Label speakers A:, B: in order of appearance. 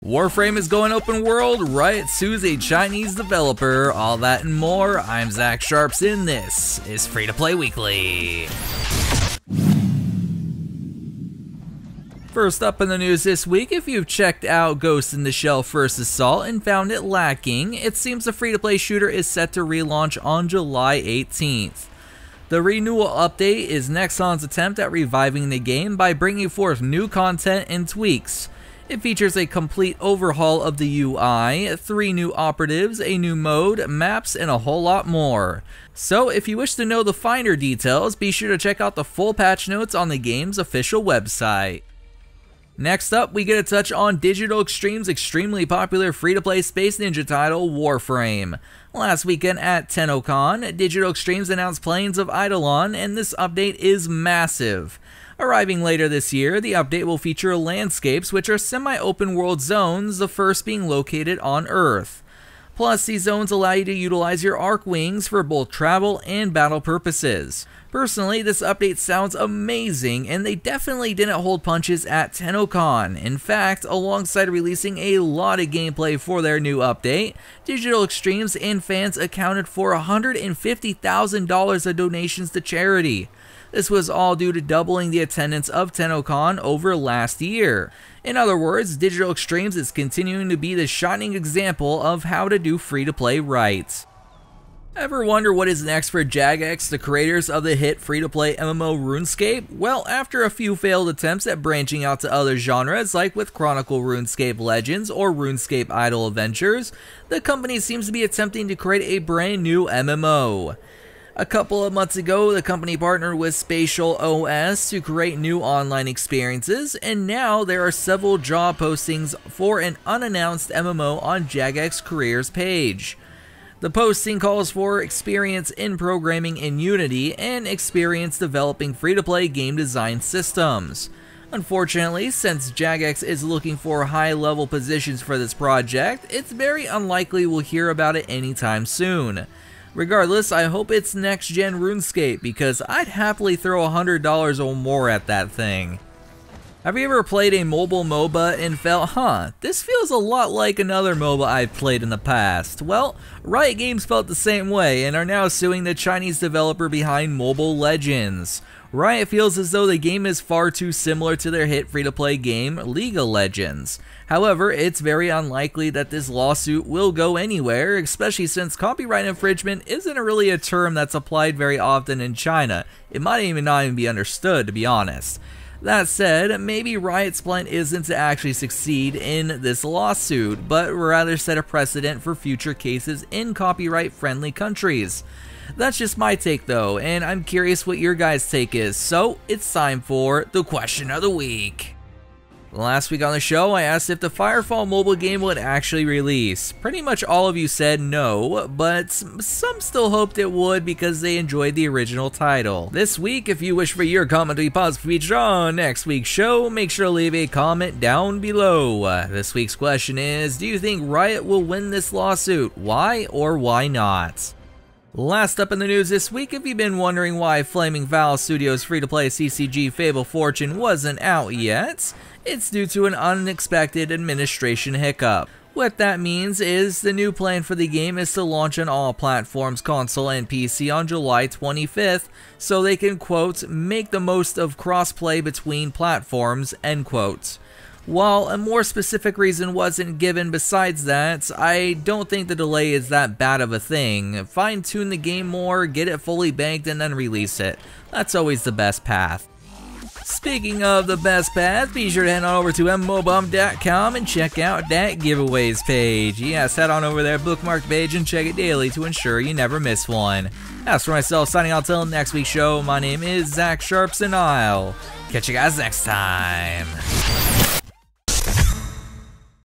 A: Warframe is going open world, Riot sues a Chinese developer, all that and more. I'm Zach Sharps and this is Free to Play Weekly. First up in the news this week, if you've checked out Ghost in the Shell First Assault and found it lacking, it seems the free-to-play shooter is set to relaunch on July 18th. The renewal update is Nexon's attempt at reviving the game by bringing forth new content and tweaks. It features a complete overhaul of the UI, 3 new operatives, a new mode, maps, and a whole lot more. So if you wish to know the finer details, be sure to check out the full patch notes on the game's official website. Next up, we get a touch on Digital Extreme's extremely popular free-to-play Space Ninja title, Warframe. Last weekend at TennoCon, Digital Extremes announced Planes of Eidolon, and this update is massive. Arriving later this year, the update will feature landscapes which are semi-open world zones, the first being located on Earth. Plus, these zones allow you to utilize your arc wings for both travel and battle purposes. Personally, this update sounds amazing, and they definitely didn't hold punches at TennoCon. In fact, alongside releasing a lot of gameplay for their new update, Digital Extremes and fans accounted for $150,000 of donations to charity. This was all due to doubling the attendance of TennoCon over last year. In other words, Digital Extremes is continuing to be the shining example of how to do free-to-play right. Ever wonder what is next for Jagex, the creators of the hit free-to-play MMO RuneScape? Well, after a few failed attempts at branching out to other genres like with Chronicle RuneScape Legends or RuneScape Idle Adventures, the company seems to be attempting to create a brand new MMO. A couple of months ago, the company partnered with Spatial OS to create new online experiences, and now there are several job postings for an unannounced MMO on Jagex Careers page. The posting calls for experience in programming in Unity and experience developing free-to-play game design systems. Unfortunately, since Jagex is looking for high-level positions for this project, it's very unlikely we'll hear about it anytime soon. Regardless, I hope it's next-gen RuneScape, because I'd happily throw $100 or more at that thing. Have you ever played a mobile MOBA and felt, this feels a lot like another MOBA I've played in the past? Well, Riot Games felt the same way and are now suing the Chinese developer behind Mobile Legends. Riot feels as though the game is far too similar to their hit free-to-play game, League of Legends. However, it's very unlikely that this lawsuit will go anywhere, especially since copyright infringement isn't really a term that's applied very often in China. It might even not even be understood, to be honest. That said, maybe Riot's plan isn't to actually succeed in this lawsuit, but rather set a precedent for future cases in copyright-friendly countries. That's just my take though, and I'm curious what your guys' take is, so it's time for the question of the week. Last week on the show, I asked if the Firefall mobile game would actually release. Pretty much all of you said no, but some still hoped it would because they enjoyed the original title. This week, if you wish for your comment to be possibly featured on next week's show, make sure to leave a comment down below. This week's question is, do you think Riot will win this lawsuit? Why or why not? Last up in the news this week, if you've been wondering why Flaming Fowl Studios' free-to-play CCG Fable Fortune wasn't out yet, it's due to an unexpected administration hiccup. What that means is the new plan for the game is to launch on all platforms, console and PC on July 25th, so they can, quote, make the most of cross-play between platforms, end quote. While a more specific reason wasn't given besides that, I don't think the delay is that bad of a thing. Fine-tune the game more, get it fully banked, and then release it. That's always the best path. Speaking of the best path, be sure to head on over to mmobomb.com and check out that giveaways page. Yes, head on over there, bookmark the page, and check it daily to ensure you never miss one. As for myself, signing out till next week's show, my name is Zach Sharps, and I'll catch you guys next time.